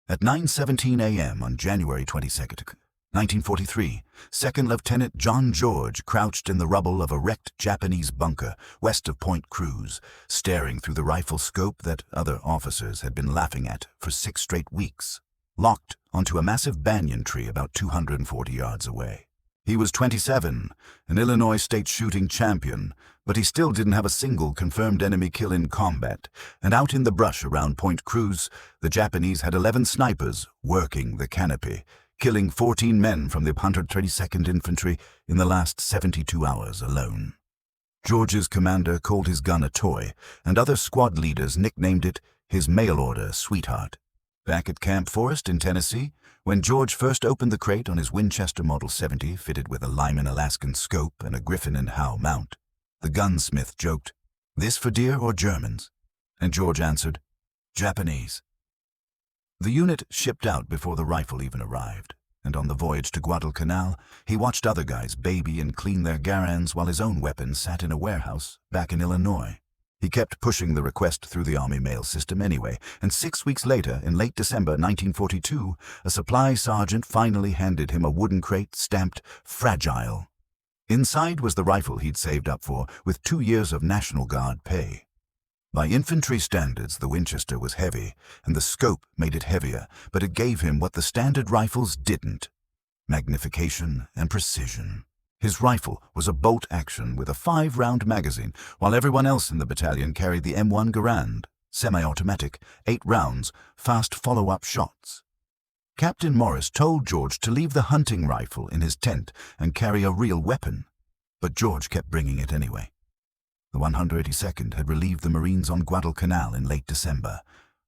At 9:17 a.m. on January 22nd, 1943, Second Lieutenant John George crouched in the rubble of a wrecked Japanese bunker west of Point Cruz, staring through the rifle scope that other officers had been laughing at for 6 straight weeks, locked onto a massive banyan tree about 240 yards away. He was 27, an Illinois state shooting champion, but he still didn't have a single confirmed enemy kill in combat, and out in the brush around Point Cruz, the Japanese had 11 snipers working the canopy, killing 14 men from the 132nd Infantry in the last 72 hours alone. George's commander called his gun a toy, and other squad leaders nicknamed it his mail-order sweetheart. Back at Camp Forest in Tennessee, when George first opened the crate on his Winchester Model 70 fitted with a Lyman Alaskan scope and a Griffin and Howe mount, the gunsmith joked, "This for deer or Germans?" And George answered, "Japanese." The unit shipped out before the rifle even arrived, and on the voyage to Guadalcanal, he watched other guys baby and clean their Garands while his own weapon sat in a warehouse back in Illinois. He kept pushing the request through the Army mail system anyway, and 6 weeks later, in late December 1942, a supply sergeant finally handed him a wooden crate stamped "Fragile." Inside was the rifle he'd saved up for, with 2 years of National Guard pay. By infantry standards, the Winchester was heavy, and the scope made it heavier, but it gave him what the standard rifles didn't: magnification and precision. His rifle was a bolt-action with a 5-round magazine, while everyone else in the battalion carried the M1 Garand, semi-automatic, 8 rounds, fast follow-up shots. Captain Morris told George to leave the hunting rifle in his tent and carry a real weapon, but George kept bringing it anyway. The 182nd had relieved the Marines on Guadalcanal in late December.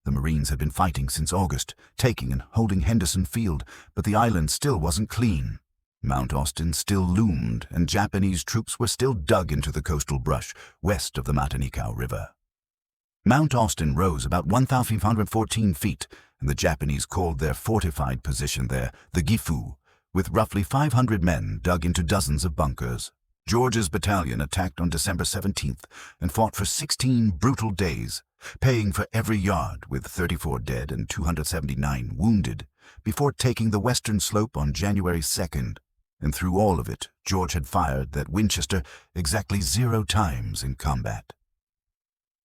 The Marines had been fighting since August, taking and holding Henderson Field, but the island still wasn't clean. Mount Austin still loomed, and Japanese troops were still dug into the coastal brush west of the Matanikau River. Mount Austin rose about 1,514 feet, and the Japanese called their fortified position there the Gifu, with roughly 500 men dug into dozens of bunkers. George's battalion attacked on December 17th and fought for 16 brutal days, paying for every yard with 34 dead and 279 wounded, before taking the western slope on January 2nd. And through all of it, George had fired that Winchester exactly 0 times in combat.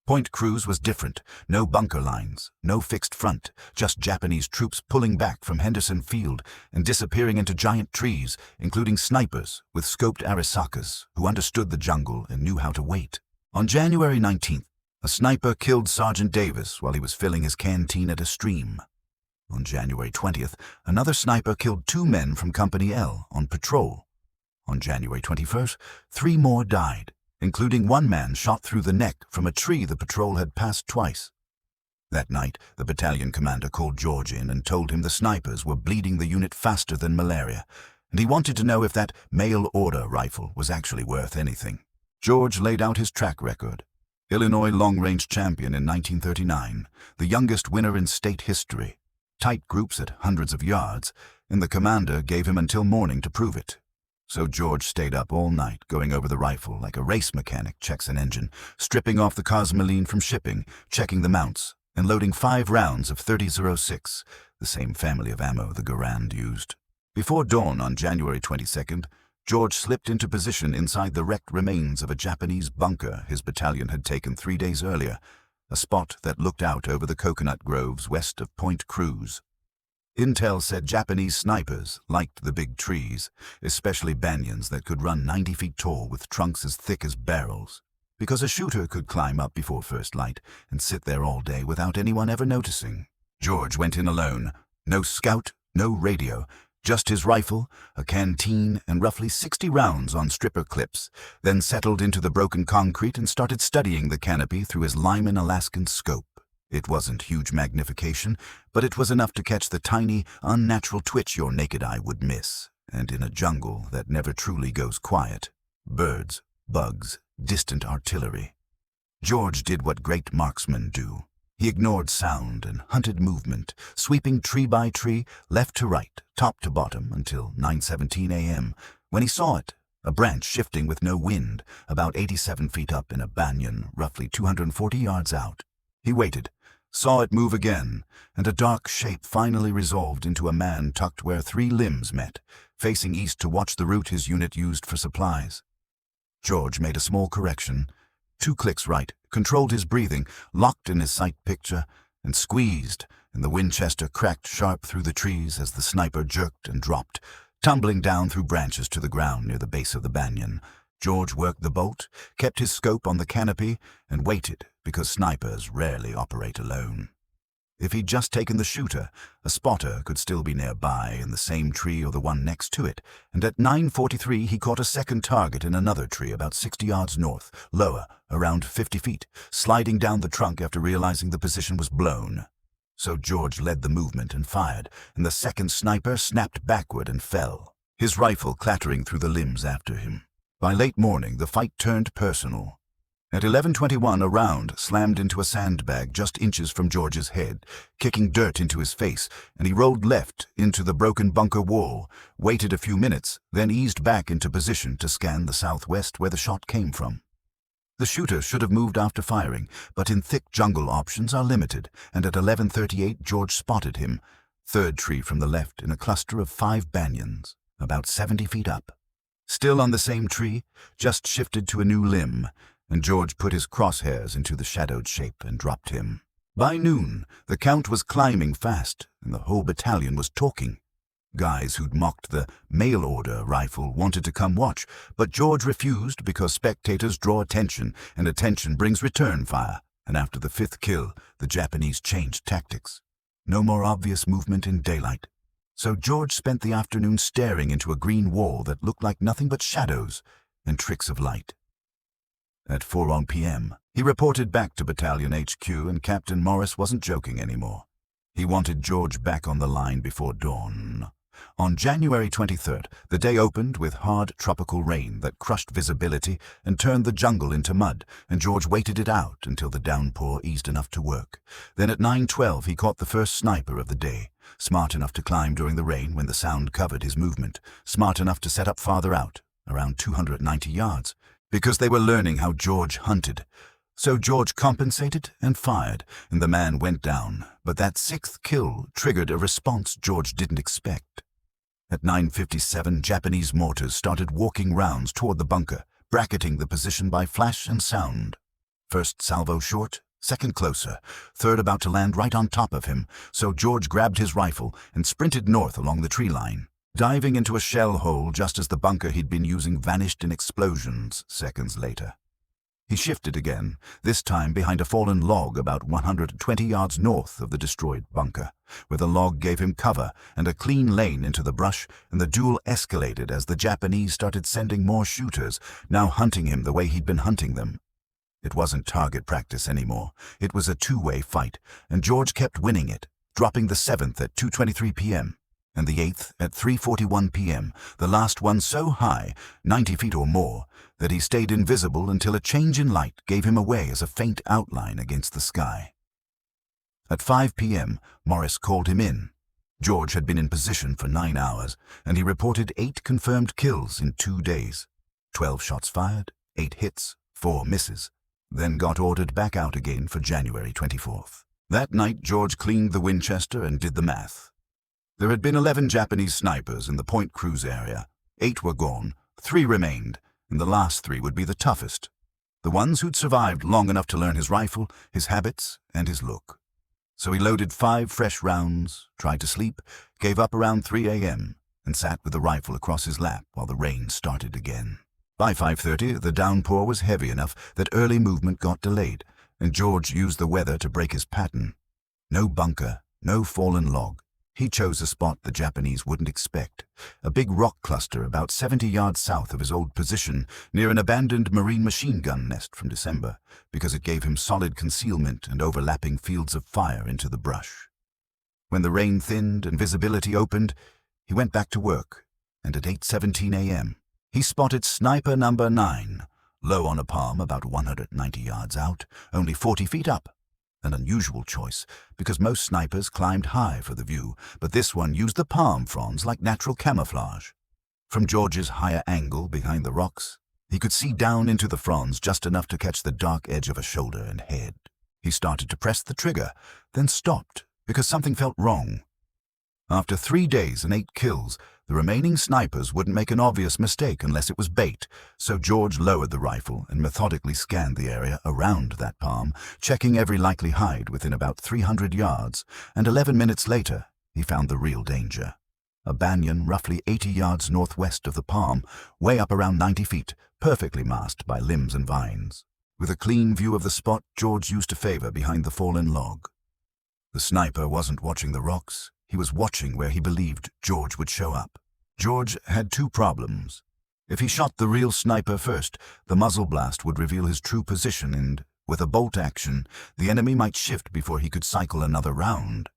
Point Cruz was different. No bunker lines, no fixed front, just Japanese troops pulling back from Henderson Field and disappearing into giant trees, including snipers with scoped Arisakas who understood the jungle and knew how to wait. On January 19th, a sniper killed Sergeant Davis while he was filling his canteen at a stream. On January 20th, another sniper killed 2 men from Company L on patrol. On January 21st, 3 more died, including 1 man shot through the neck from a tree the patrol had passed twice. That night, the battalion commander called George in and told him the snipers were bleeding the unit faster than malaria, and he wanted to know if that mail-order rifle was actually worth anything. George laid out his track record. Illinois long-range champion in 1939, the youngest winner in state history. Tight groups at hundreds of yards, and the commander gave him until morning to prove it. So George stayed up all night going over the rifle like a race mechanic checks an engine, stripping off the cosmoline from shipping, checking the mounts, and loading 5 rounds of .30-06, the same family of ammo the Garand used. Before dawn on January 22nd, George slipped into position inside the wrecked remains of a Japanese bunker his battalion had taken 3 days earlier, a spot that looked out over the coconut groves west of Point Cruz. Intel said Japanese snipers liked the big trees, especially banyans that could run 90 feet tall with trunks as thick as barrels, because a shooter could climb up before first light and sit there all day without anyone ever noticing. George went in alone. No scout, no radio, just his rifle, a canteen, and roughly 60 rounds on stripper clips, then settled into the broken concrete and started studying the canopy through his Lyman Alaskan scope. It wasn't huge magnification, but it was enough to catch the tiny, unnatural twitch your naked eye would miss, and in a jungle that never truly goes quiet, birds, bugs, distant artillery. George did what great marksmen do. He ignored sound and hunted movement, sweeping tree by tree, left to right, top to bottom, until 9:17 a.m., when he saw it, a branch shifting with no wind, about 87 feet up in a banyan, roughly 240 yards out. He waited, saw it move again, and a dark shape finally resolved into a man tucked where three limbs met, facing east to watch the route his unit used for supplies. George made a small correction. 2 clicks right, controlled his breathing, locked in his sight picture, and squeezed, and the Winchester cracked sharp through the trees as the sniper jerked and dropped, tumbling down through branches to the ground near the base of the banyan. George worked the bolt, kept his scope on the canopy, and waited, because snipers rarely operate alone. If he'd just taken the shooter, a spotter could still be nearby in the same tree or the one next to it, and at 9:43 he caught a second target in another tree about 60 yards north, lower, around 50 feet, sliding down the trunk after realizing the position was blown. So George led the movement and fired, and the second sniper snapped backward and fell, his rifle clattering through the limbs after him. By late morning, the fight turned personal. At 11:21, a round slammed into a sandbag just inches from George's head, kicking dirt into his face, and he rolled left into the broken bunker wall, waited a few minutes, then eased back into position to scan the southwest where the shot came from. The shooter should have moved after firing, but in thick jungle options are limited, and at 11:38 George spotted him, third tree from the left in a cluster of 5 banyans, about 70 feet up. Still on the same tree, just shifted to a new limb, and George put his crosshairs into the shadowed shape and dropped him. By noon, the count was climbing fast, and the whole battalion was talking. Guys who'd mocked the mail-order rifle wanted to come watch, but George refused because spectators draw attention, and attention brings return fire, and after the 5th kill, the Japanese changed tactics. No more obvious movement in daylight. So George spent the afternoon staring into a green wall that looked like nothing but shadows and tricks of light. At 4 p.m., he reported back to Battalion HQ, and Captain Morris wasn't joking anymore. He wanted George back on the line before dawn. On January 23rd, the day opened with hard tropical rain that crushed visibility and turned the jungle into mud, and George waited it out until the downpour eased enough to work. Then at 9:12 he caught the first sniper of the day, smart enough to climb during the rain when the sound covered his movement, smart enough to set up farther out, around 290 yards, because they were learning how George hunted. So George compensated and fired, and the man went down, but that 6th kill triggered a response George didn't expect. At 9:57, Japanese mortars started walking rounds toward the bunker, bracketing the position by flash and sound. First salvo short, second closer, third about to land right on top of him, so George grabbed his rifle and sprinted north along the tree line, diving into a shell hole just as the bunker he'd been using vanished in explosions seconds later. He shifted again, this time behind a fallen log about 120 yards north of the destroyed bunker, where the log gave him cover and a clean lane into the brush, and the duel escalated as the Japanese started sending more shooters, now hunting him the way he'd been hunting them. It wasn't target practice anymore. It was a two-way fight, and George kept winning it, dropping the 7th at 2:23 p.m. and the 8th at 3:41 p.m., the last one so high, 90 feet or more, that he stayed invisible until a change in light gave him away as a faint outline against the sky. At 5 p.m., Morris called him in. George had been in position for 9 hours, and he reported 8 confirmed kills in 2 days. 12 shots fired, 8 hits, 4 misses, then got ordered back out again for January 24th. That night, George cleaned the Winchester and did the math. There had been 11 Japanese snipers in the Point Cruz area. 8 were gone, 3 remained, and the last 3 would be the toughest. The ones who'd survived long enough to learn his rifle, his habits, and his look. So he loaded 5 fresh rounds, tried to sleep, gave up around 3 a.m., and sat with the rifle across his lap while the rain started again. By 5:30, the downpour was heavy enough that early movement got delayed, and George used the weather to break his pattern. No bunker, no fallen log. He chose a spot the Japanese wouldn't expect, a big rock cluster about 70 yards south of his old position, near an abandoned marine machine gun nest from December, because it gave him solid concealment and overlapping fields of fire into the brush. When the rain thinned and visibility opened, he went back to work, and at 8:17 a.m., he spotted sniper number 9, low on a palm about 190 yards out, only 40 feet up. An unusual choice, because most snipers climbed high for the view, but this one used the palm fronds like natural camouflage. From George's higher angle behind the rocks, he could see down into the fronds just enough to catch the dark edge of a shoulder and head. He started to press the trigger, then stopped because something felt wrong. After 3 days and 8 kills, the remaining snipers wouldn't make an obvious mistake unless it was bait, so George lowered the rifle and methodically scanned the area around that palm, checking every likely hide within about 300 yards, and 11 minutes later, he found the real danger. A banyan roughly 80 yards northwest of the palm, way up around 90 feet, perfectly masked by limbs and vines. With a clean view of the spot, George used to favor behind the fallen log. The sniper wasn't watching the rocks. He was watching where he believed George would show up. George had 2 problems. If he shot the real sniper first, the muzzle blast would reveal his true position and, with a bolt action, the enemy might shift before he could cycle another round.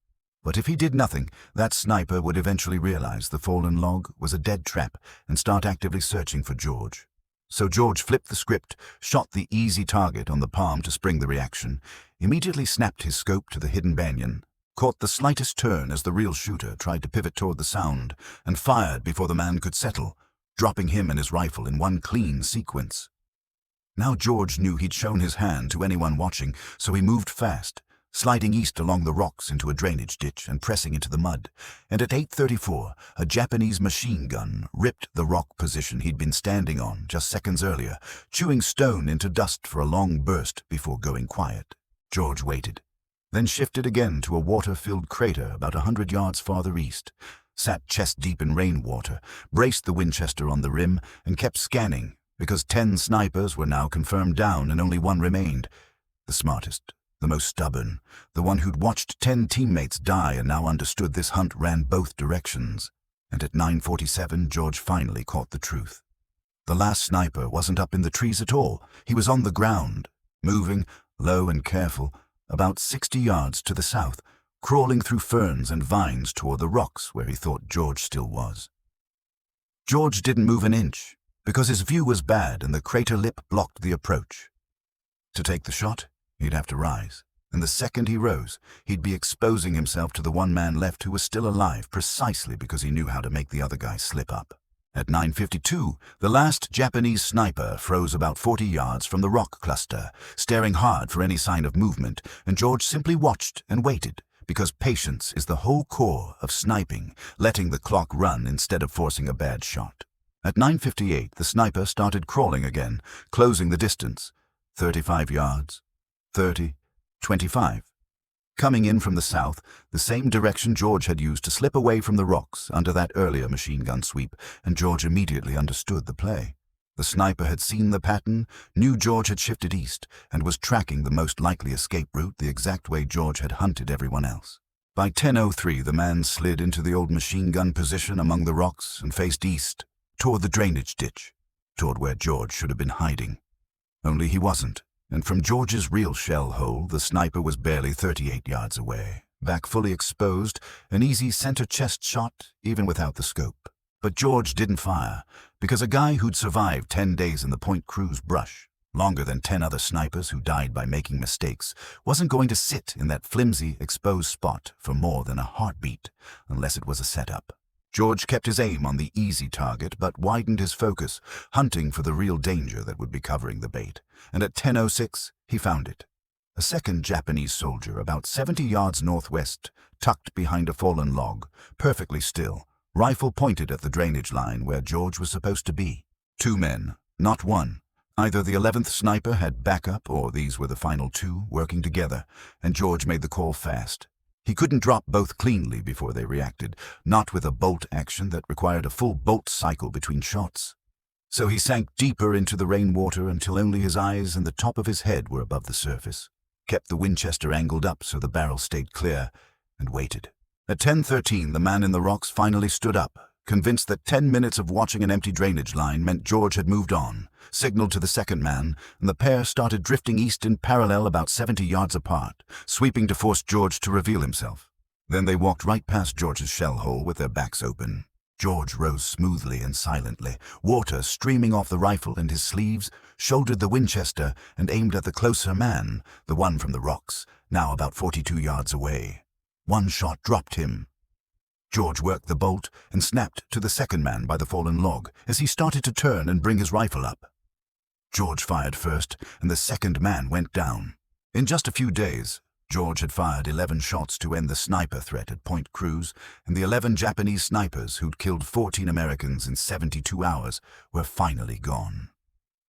But if he did nothing, that sniper would eventually realize the fallen log was a dead trap and start actively searching for George. So George flipped the script, shot the easy target on the palm to spring the reaction, immediately snapped his scope to the hidden banyan, caught the slightest turn as the real shooter tried to pivot toward the sound, and fired before the man could settle, dropping him and his rifle in one clean sequence. Now George knew he'd shown his hand to anyone watching, so he moved fast, sliding east along the rocks into a drainage ditch and pressing into the mud, and at 8:34, a Japanese machine gun ripped the rock position he'd been standing on just seconds earlier, chewing stone into dust for a long burst before going quiet. George waited, then shifted again to a water-filled crater about 100 yards farther east, sat chest-deep in rainwater, braced the Winchester on the rim, and kept scanning, because 10 snipers were now confirmed down and only 1 remained. The smartest, the most stubborn, the one who'd watched 10 teammates die and now understood this hunt ran both directions. And at 9:47, George finally caught the truth. The last sniper wasn't up in the trees at all. He was on the ground, moving, low and careful, about 60 yards to the south, crawling through ferns and vines toward the rocks where he thought George still was. George didn't move an inch, because his view was bad and the crater lip blocked the approach. To take the shot, he'd have to rise, and the second he rose, he'd be exposing himself to the one man left who was still alive precisely because he knew how to make the other guy slip up. At 9:52, the last Japanese sniper froze about 40 yards from the rock cluster, staring hard for any sign of movement, and George simply watched and waited, because patience is the whole core of sniping, letting the clock run instead of forcing a bad shot. At 9:58, the sniper started crawling again, closing the distance. 35 yards, 30, 25. Coming in from the south, the same direction George had used to slip away from the rocks under that earlier machine gun sweep, and George immediately understood the play. The sniper had seen the pattern, knew George had shifted east, and was tracking the most likely escape route the exact way George had hunted everyone else. By 10:03, the man slid into the old machine gun position among the rocks and faced east, toward the drainage ditch, toward where George should have been hiding. Only he wasn't. And from George's real shell hole, the sniper was barely 38 yards away, back fully exposed, an easy center-chest shot, even without the scope. But George didn't fire, because a guy who'd survived 10 days in the Point Cruz brush, longer than 10 other snipers who died by making mistakes, wasn't going to sit in that flimsy, exposed spot for more than a heartbeat, unless it was a setup. George kept his aim on the easy target, but widened his focus, hunting for the real danger that would be covering the bait. And at 10:06, he found it. A second Japanese soldier, about 70 yards northwest, tucked behind a fallen log, perfectly still, rifle pointed at the drainage line where George was supposed to be. 2 men, not 1. Either the 11th sniper had backup, or these were the final 2 working together, and George made the call fast. He couldn't drop both cleanly before they reacted, not with a bolt action that required a full bolt cycle between shots. So he sank deeper into the rainwater until only his eyes and the top of his head were above the surface, kept the Winchester angled up so the barrel stayed clear, and waited. At 10:13, the man in the rocks finally stood up, convinced that 10 minutes of watching an empty drainage line meant George had moved on, signaled to the second man, and the pair started drifting east in parallel about 70 yards apart, sweeping to force George to reveal himself. Then they walked right past George's shell hole with their backs open. George rose smoothly and silently, water streaming off the rifle and his sleeves, shouldered the Winchester, and aimed at the closer man, the one from the rocks, now about 42 yards away. One shot dropped him. George worked the bolt and snapped to the second man by the fallen log as he started to turn and bring his rifle up. George fired first, and the second man went down. In just a few days, George had fired 11 shots to end the sniper threat at Point Cruz, and the 11 Japanese snipers who'd killed 14 Americans in 72 hours were finally gone.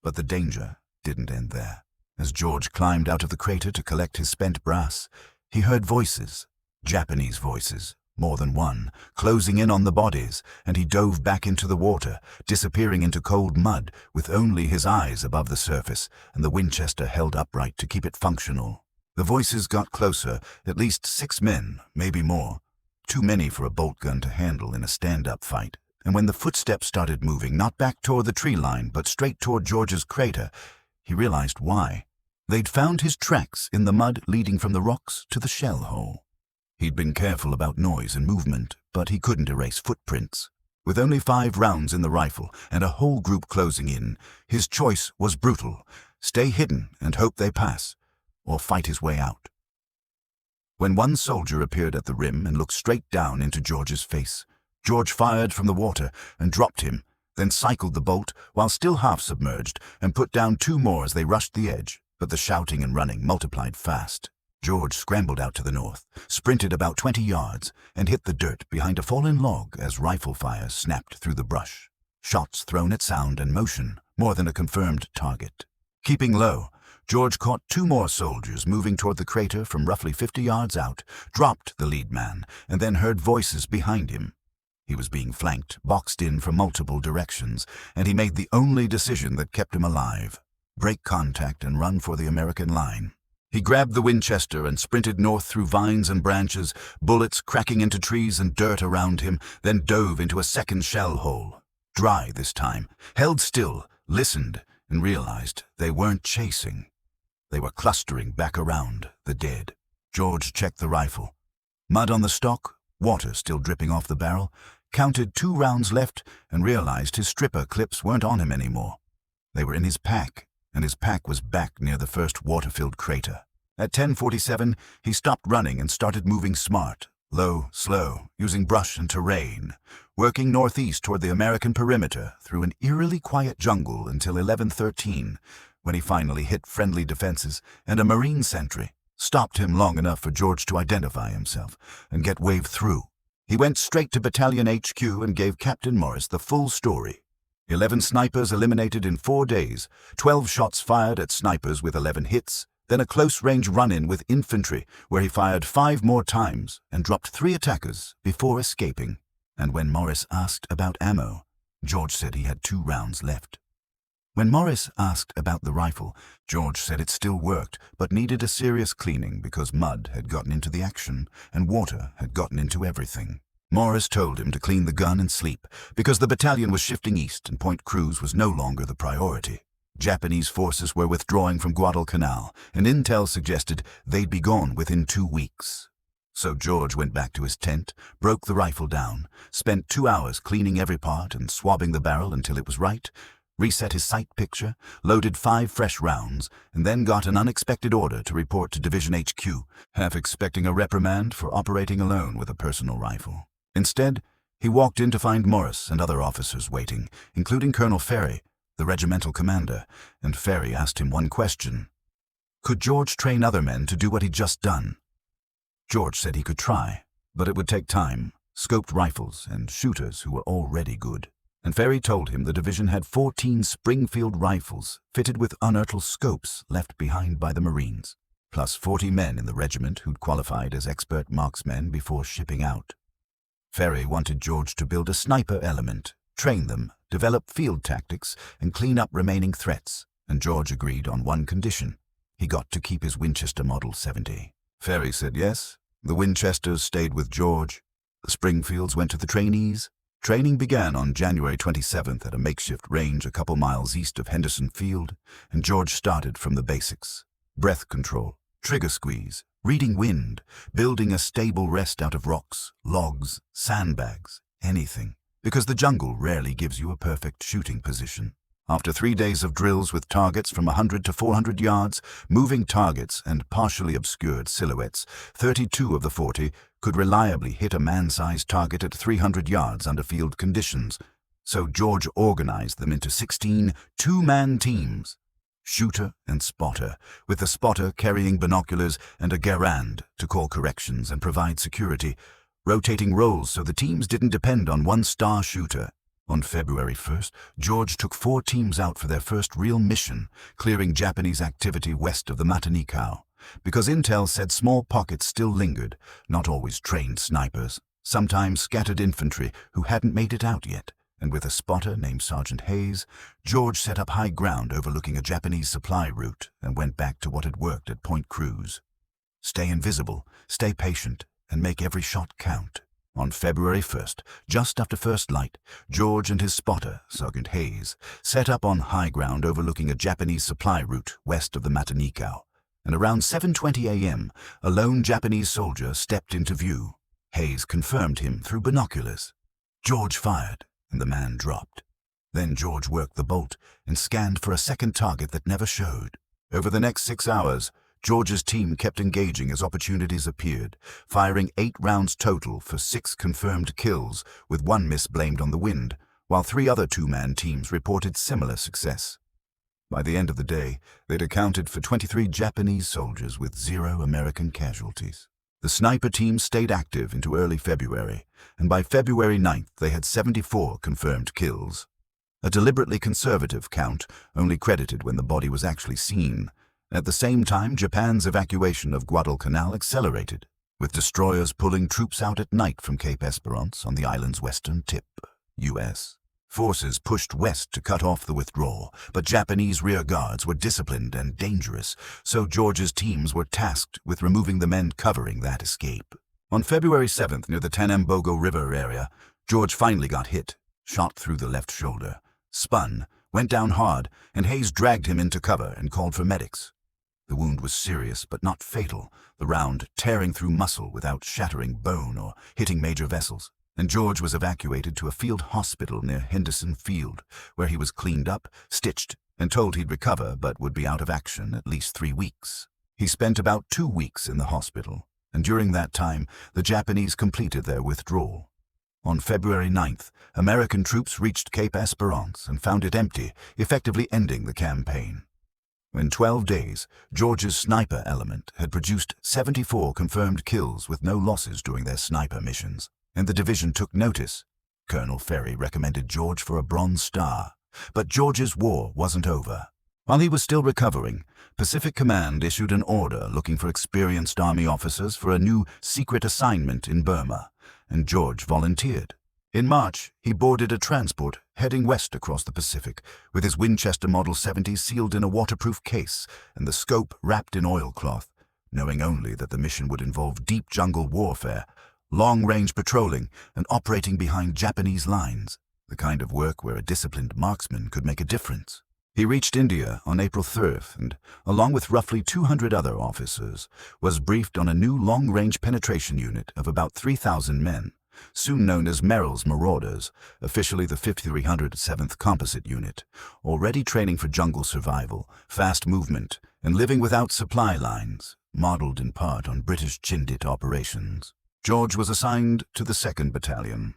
But the danger didn't end there. As George climbed out of the crater to collect his spent brass, he heard voices, Japanese voices, more than one, closing in on the bodies, and he dove back into the water, disappearing into cold mud with only his eyes above the surface and the Winchester held upright to keep it functional. The voices got closer, at least 6 men, maybe more. Too many for a bolt gun to handle in a stand-up fight. And when the footsteps started moving, not back toward the tree line, but straight toward George's crater, he realized why. They'd found his tracks in the mud leading from the rocks to the shell hole. He'd been careful about noise and movement, but he couldn't erase footprints. With only 5 rounds in the rifle and a whole group closing in, his choice was brutal. Stay hidden and hope they pass, or fight his way out. When one soldier appeared at the rim and looked straight down into George's face, George fired from the water and dropped him, then cycled the bolt while still half submerged and put down 2 more as they rushed the edge, but the shouting and running multiplied fast. George scrambled out to the north, sprinted about 20 yards, and hit the dirt behind a fallen log as rifle fire snapped through the brush. Shots thrown at sound and motion, more than a confirmed target. Keeping low, George caught 2 more soldiers moving toward the crater from roughly 50 yards out, dropped the lead man, and then heard voices behind him. He was being flanked, boxed in from multiple directions, and he made the only decision that kept him alive: break contact and run for the American line. He grabbed the Winchester and sprinted north through vines and branches, bullets cracking into trees and dirt around him, then dove into a second shell hole. Dry this time, held still, listened, and realized they weren't chasing. They were clustering back around the dead. George checked the rifle. Mud on the stock, water still dripping off the barrel, counted 2 rounds left and realized his stripper clips weren't on him anymore. They were in his pack, and his pack was back near the first water-filled crater. At 10:47, he stopped running and started moving smart, low, slow, using brush and terrain, working northeast toward the American perimeter through an eerily quiet jungle until 11:13, when he finally hit friendly defenses and a Marine sentry stopped him long enough for George to identify himself and get waved through. He went straight to Battalion HQ and gave Captain Morris the full story. 11 snipers eliminated in 4 days, 12 shots fired at snipers with 11 hits, then a close-range run-in with infantry where he fired 5 more times and dropped 3 attackers before escaping. And when Morris asked about ammo, George said he had 2 rounds left. When Morris asked about the rifle, George said it still worked, but needed a serious cleaning because mud had gotten into the action and water had gotten into everything. Morris told him to clean the gun and sleep because the battalion was shifting east and Point Cruz was no longer the priority. Japanese forces were withdrawing from Guadalcanal, and intel suggested they'd be gone within 2 weeks. So George went back to his tent, broke the rifle down, spent 2 hours cleaning every part and swabbing the barrel until it was right, reset his sight picture, loaded 5 fresh rounds, and then got an unexpected order to report to Division HQ, half expecting a reprimand for operating alone with a personal rifle. Instead, he walked in to find Morris and other officers waiting, including Colonel Ferry, the regimental commander, and Ferry asked him one question. Could George train other men to do what he'd just done? George said he could try, but it would take time, scoped rifles, and shooters who were already good. And Ferry told him the division had 14 Springfield rifles fitted with unearthed scopes left behind by the Marines, plus 40 men in the regiment who'd qualified as expert marksmen before shipping out. Ferry wanted George to build a sniper element, train them, develop field tactics, and clean up remaining threats, and George agreed on one condition. He got to keep his Winchester Model 70. Ferry said yes. The Winchesters stayed with George. The Springfields went to the trainees. Training began on January 27th at a makeshift range a couple miles east of Henderson Field, and George started from the basics. Breath control, trigger squeeze, reading wind, building a stable rest out of rocks, logs, sandbags, anything, because the jungle rarely gives you a perfect shooting position. After 3 days of drills with targets from 100 to 400 yards, moving targets and partially obscured silhouettes, 32 of the 40 could reliably hit a man-sized target at 300 yards under field conditions, so George organized them into 16 two-man teams. shooter and spotter, with the spotter carrying binoculars and a Garand to call corrections and provide security, rotating roles so the teams didn't depend on one star shooter. On February 1st, George took 4 teams out for their first real mission, clearing Japanese activity west of the Matanikau. Because intel said small pockets still lingered, not always trained snipers, sometimes scattered infantry who hadn't made it out yet, and with a spotter named Sergeant Hayes, George set up high ground overlooking a Japanese supply route and went back to what had worked at Point Cruz. Stay invisible, stay patient, and make every shot count. On February 1st, just after first light, George and his spotter, Sergeant Hayes, set up on high ground overlooking a Japanese supply route west of the Matanikau, and around 7:20 a.m., a lone Japanese soldier stepped into view. Hayes confirmed him through binoculars. George fired, and the man dropped. Then George worked the bolt and scanned for a second target that never showed. Over the next 6 hours, George's team kept engaging as opportunities appeared, firing 8 rounds total for 6 confirmed kills, with 1 miss blamed on the wind, while 3 other 2-man teams reported similar success. By the end of the day, they'd accounted for 23 Japanese soldiers with 0 American casualties. The sniper team stayed active into early February, and by February 9th they had 74 confirmed kills. A deliberately conservative count, only credited when the body was actually seen. At the same time, Japan's evacuation of Guadalcanal accelerated, with destroyers pulling troops out at night from Cape Esperance on the island's western tip, U.S. Forces pushed west to cut off the withdrawal, but Japanese rear guards were disciplined and dangerous, so George's teams were tasked with removing the men covering that escape. On February 7th, near the Tanambogo River area, George finally got hit, shot through the left shoulder, spun, went down hard, and Hayes dragged him into cover and called for medics. The wound was serious but not fatal, the round tearing through muscle without shattering bone or hitting major vessels, and George was evacuated to a field hospital near Henderson Field, where he was cleaned up, stitched, and told he'd recover but would be out of action at least 3 weeks. He spent about 2 weeks in the hospital, and during that time, the Japanese completed their withdrawal. On February 9th, American troops reached Cape Esperance and found it empty, effectively ending the campaign. In 12 days, George's sniper element had produced 74 confirmed kills with no losses during their sniper missions, and the division took notice. Colonel Ferry recommended George for a Bronze Star, but George's war wasn't over. While he was still recovering, Pacific Command issued an order looking for experienced Army officers for a new secret assignment in Burma, and George volunteered. In March, he boarded a transport heading west across the Pacific, with his Winchester Model 70 sealed in a waterproof case and the scope wrapped in oilcloth, knowing only that the mission would involve deep jungle warfare, long-range patrolling, and operating behind Japanese lines, the kind of work where a disciplined marksman could make a difference. He reached India on April 3rd and, along with roughly 200 other officers, was briefed on a new long-range penetration unit of about 3,000 men, soon known as Merrill's Marauders, officially the 5307th Composite Unit, already training for jungle survival, fast movement, and living without supply lines, modeled in part on British Chindit operations. George was assigned to the 2nd Battalion.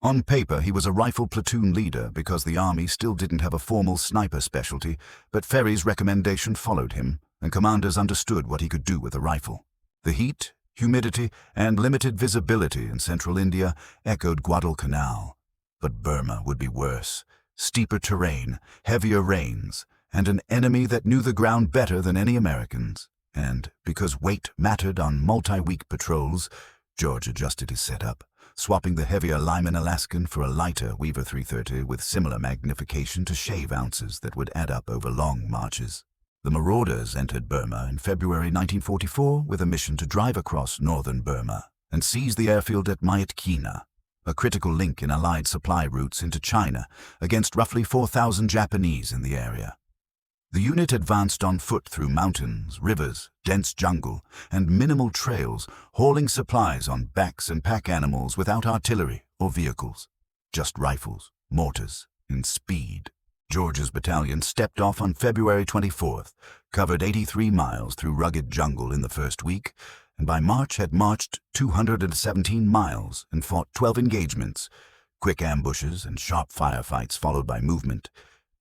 On paper, he was a rifle platoon leader because the Army still didn't have a formal sniper specialty, but Ferry's recommendation followed him, and commanders understood what he could do with a rifle. The heat, humidity, and limited visibility in central India echoed Guadalcanal. But Burma would be worse. Steeper terrain, heavier rains, and an enemy that knew the ground better than any Americans. And, because weight mattered on multi-week patrols, George adjusted his setup, swapping the heavier Lyman Alaskan for a lighter Weaver 330 with similar magnification to shave ounces that would add up over long marches. The Marauders entered Burma in February 1944 with a mission to drive across northern Burma and seize the airfield at Myitkyina, a critical link in Allied supply routes into China against roughly 4,000 Japanese in the area. The unit advanced on foot through mountains, rivers, dense jungle, and minimal trails, hauling supplies on backs and pack animals without artillery or vehicles, just rifles, mortars, and speed. George's battalion stepped off on February 24th, covered 83 miles through rugged jungle in the first week, and by March had marched 217 miles and fought 12 engagements, quick ambushes and sharp firefights followed by movement,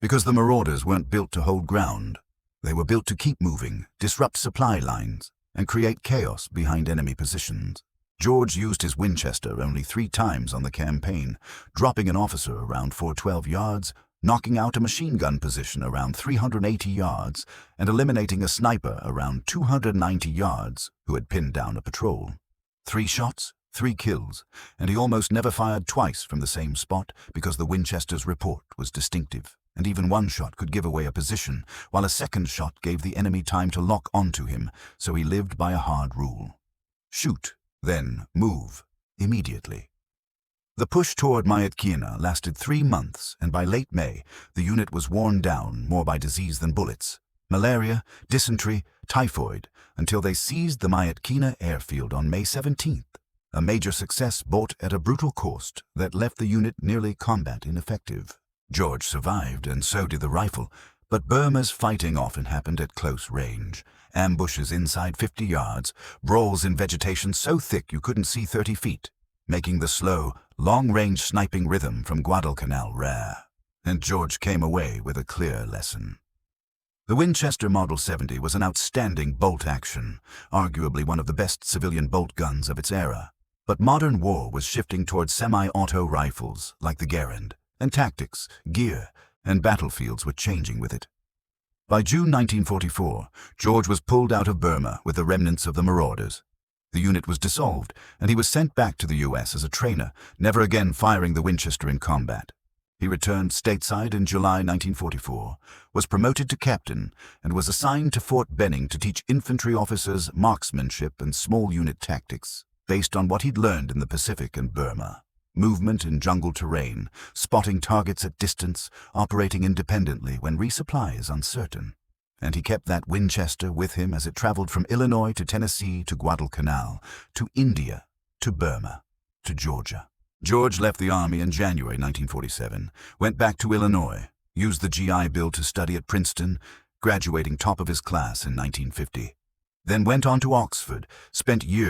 because the Marauders weren't built to hold ground. They were built to keep moving, disrupt supply lines, and create chaos behind enemy positions. George used his Winchester only 3 times on the campaign, dropping an officer around 412 yards, knocking out a machine gun position around 380 yards, and eliminating a sniper around 290 yards who had pinned down a patrol. 3 shots, 3 kills, and he almost never fired twice from the same spot because the Winchester's report was distinctive, and even 1 shot could give away a position, while a second shot gave the enemy time to lock onto him, so he lived by a hard rule. Shoot, then move, immediately. The push toward Guadalcanal lasted 3 months, and by late May, the unit was worn down more by disease than bullets. Malaria, dysentery, typhoid, until they seized the Guadalcanal airfield on May 17th. A major success bought at a brutal cost that left the unit nearly combat ineffective. George survived, and so did the rifle, but Burma's fighting often happened at close range. Ambushes inside 50 yards, brawls in vegetation so thick you couldn't see 30 feet, making the slow, long-range sniping rhythm from Guadalcanal rare. And George came away with a clear lesson. The Winchester Model 70 was an outstanding bolt action, arguably one of the best civilian bolt guns of its era. But modern war was shifting towards semi-auto rifles like the Garand, and tactics, gear, and battlefields were changing with it. By June 1944, George was pulled out of Burma with the remnants of the marauders. The unit was dissolved, and he was sent back to the U.S. as a trainer, never again firing the Winchester in combat. He returned stateside in July 1944, was promoted to captain, and was assigned to Fort Benning to teach infantry officers marksmanship and small unit tactics, based on what he'd learned in the Pacific and Burma. Movement in jungle terrain, spotting targets at distance, operating independently when resupply is uncertain. And he kept that Winchester with him as it traveled from Illinois to Tennessee to Guadalcanal, to India, to Burma, to Georgia. George left the Army in January 1947, went back to Illinois, used the GI Bill to study at Princeton, graduating top of his class in 1950. Then went on to Oxford, spent years